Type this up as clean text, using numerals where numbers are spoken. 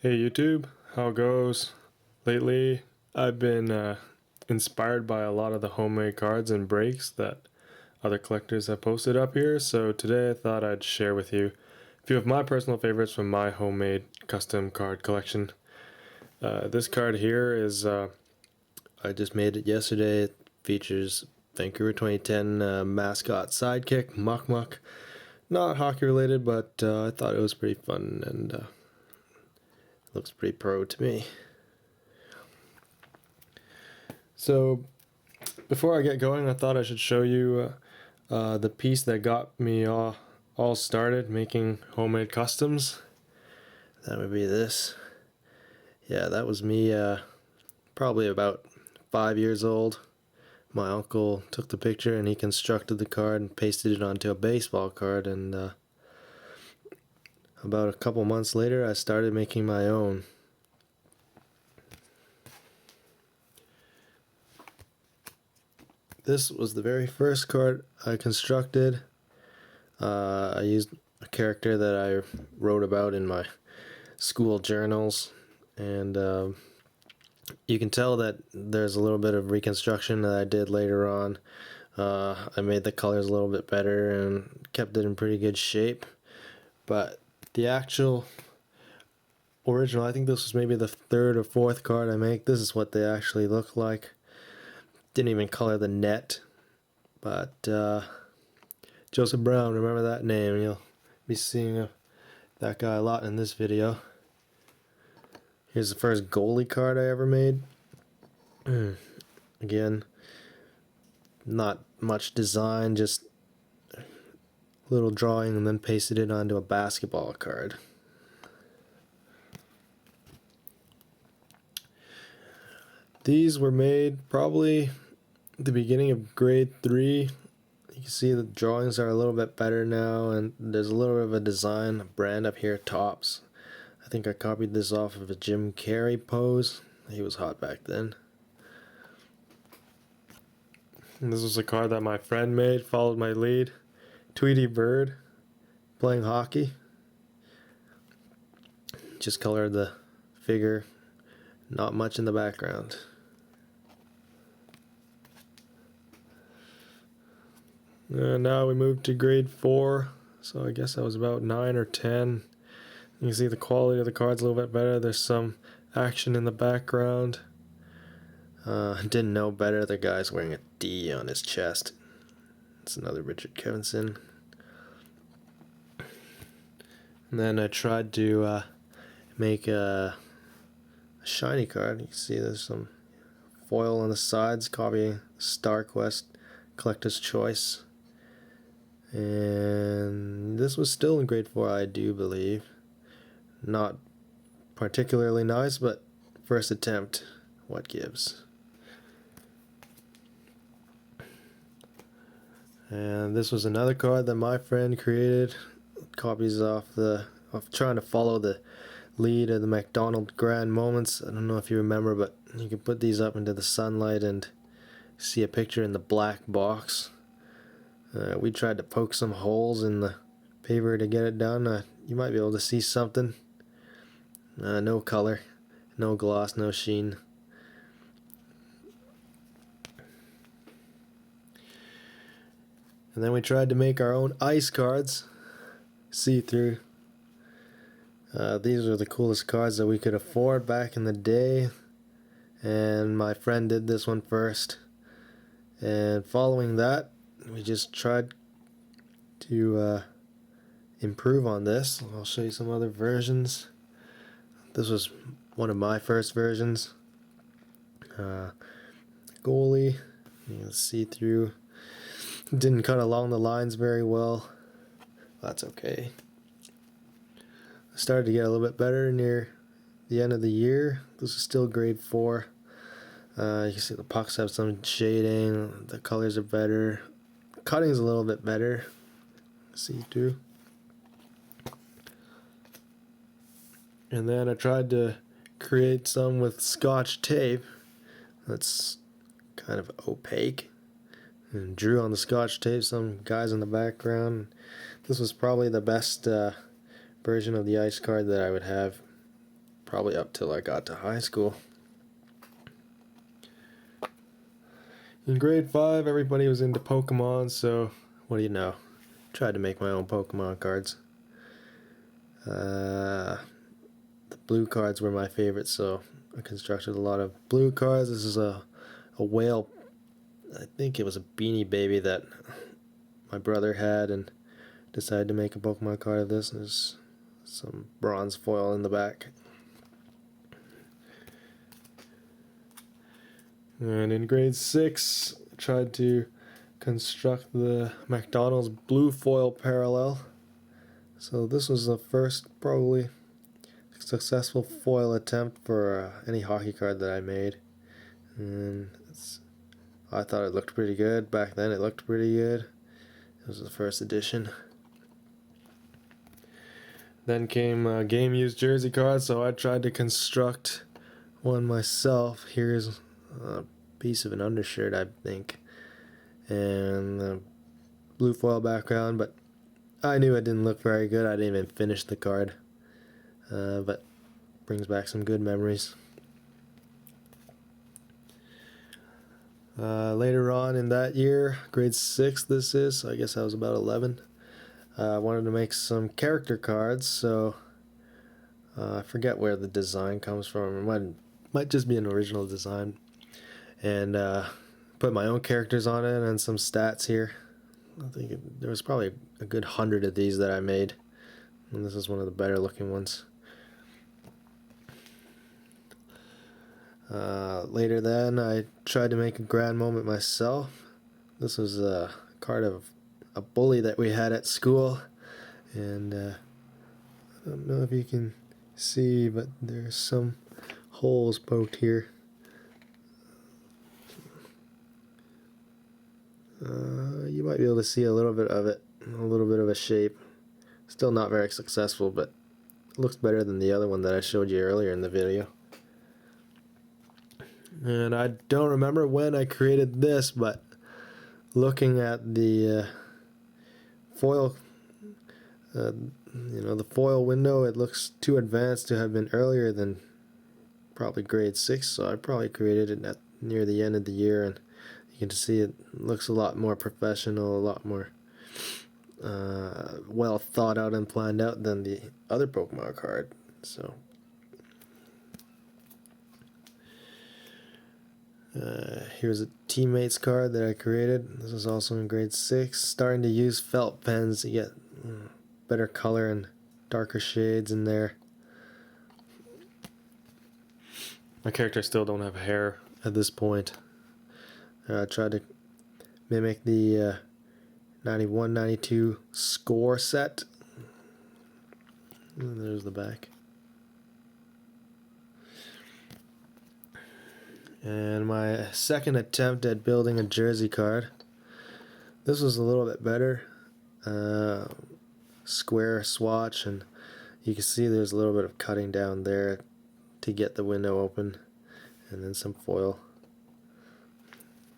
Hey YouTube, how goes? Lately, I've been inspired by a lot of the homemade cards and breaks that other collectors have posted up here, so today I thought I'd share with you a few of my personal favorites from my homemade custom card collection. This card here is, I just made it yesterday. It features Vancouver 2010 mascot sidekick, Muck Muck. Not hockey related, but I thought it was pretty fun and looks pretty pro to me. So before I get going, I thought I should show you the piece that got me all started making homemade customs. That would be this. Yeah, that was me probably about 5 years old. My uncle took the picture and he constructed the card and pasted it onto a baseball card, and about a couple months later I started making my own. This was the very first card I constructed. I used a character that I wrote about in my school journals, and you can tell that there's a little bit of reconstruction that I did later on. I made the colors a little bit better and kept it in pretty good shape, but the actual original, I think this was maybe the third or fourth card I make. This is what they actually look like. Didn't even color the net, but Joseph Brown, remember that name. You'll be seeing that guy a lot in this video. Here's the first goalie card I ever made. Again, not much design, just a little drawing and then pasted it onto a basketball card. These were made probably at the beginning of grade 3. You can see the drawings are a little bit better now, and there's a little bit of a design, a brand up here, Tops. I think I copied this off of a Jim Carrey pose. He was hot back then. And this was a card that my friend made, followed my lead. Tweety Bird playing hockey. Just colored the figure, not much in the background. Now we moved to grade 4, so I guess I was about 9 or 10. You can see the quality of the cards a little bit better. There's some action in the background. Didn't know better. The guy's wearing a D on his chest. It's another Richard Kevinson. And then I tried to make a shiny card. You can see there's some foil on the sides, copying Star Quest Collector's Choice. And this was still in grade 4, I do believe. Not particularly nice, but first attempt, what gives. And this was another card that my friend created. Copies of trying to follow the lead of the McDonald Grand Moments. I don't know if you remember, but you can put these up into the sunlight and see a picture in the black box. We tried to poke some holes in the paper to get it done. You might be able to see something. No color, no gloss, no sheen. And then we tried to make our own ice cards, see-through. These are the coolest cards that we could afford back in the day, and my friend did this one first. And following that, we just tried to improve on this. I'll show you some other versions. This was one of my first versions. Goalie, you can see through. Didn't cut along the lines very well. That's okay. I started to get a little bit better near the end of the year. This is still grade 4. You can see the pucks have some shading. The colors are better. Cutting is a little bit better. See through. And then I tried to create some with Scotch tape that's kind of opaque, and drew on the Scotch tape some guys in the background. This was probably the best version of the ice card that I would have probably up till I got to high school. In grade 5, everybody was into Pokemon, so what do you know? Tried to make my own Pokemon cards. The blue cards were my favorite, so I constructed a lot of blue cards. This is a whale. I think it was a Beanie Baby that my brother had, and decided to make a Pokemon card of this. There's some bronze foil in the back. And in grade 6, I tried to construct the McDonald's blue foil parallel. So this was the first probably successful foil attempt for any hockey card that I made. And I thought it looked pretty good. Back then it looked pretty good. It was the first edition. Then came game used jersey cards, so I tried to construct one myself. Here's a piece of an undershirt, I think, and a blue foil background, but I knew it didn't look very good. I didn't even finish the card, but brings back some good memories. Later on in that year, grade 6 this is, so I guess I was about 11, I wanted to make some character cards, so I forget where the design comes from. It might just be an original design. And put my own characters on it and some stats here. I think there was probably a good 100 of these that I made, and this is one of the better looking ones. Later then, I tried to make a grand moment myself. This was a card of a bully that we had at school, and I don't know if you can see, but there's some holes poked here. You might be able to see a little bit of it, a little bit of a shape. Still not very successful, but it looks better than the other one that I showed you earlier in the video. And I don't remember when I created this, but looking at the foil, the foil window, it looks too advanced to have been earlier than probably grade 6, so I probably created it near the end of the year, and you can see it looks a lot more professional, a lot more well thought out and planned out than the other Pokemon card. So here's a teammates card that I created. This is also in grade 6. Starting to use felt pens to get better color and darker shades in there. My character still don't have hair at this point. I tried to mimic the 91-92 score set. And there's the back. And my second attempt at building a jersey card. This was a little bit better. Square swatch, and you can see there's a little bit of cutting down there to get the window open, and then some foil.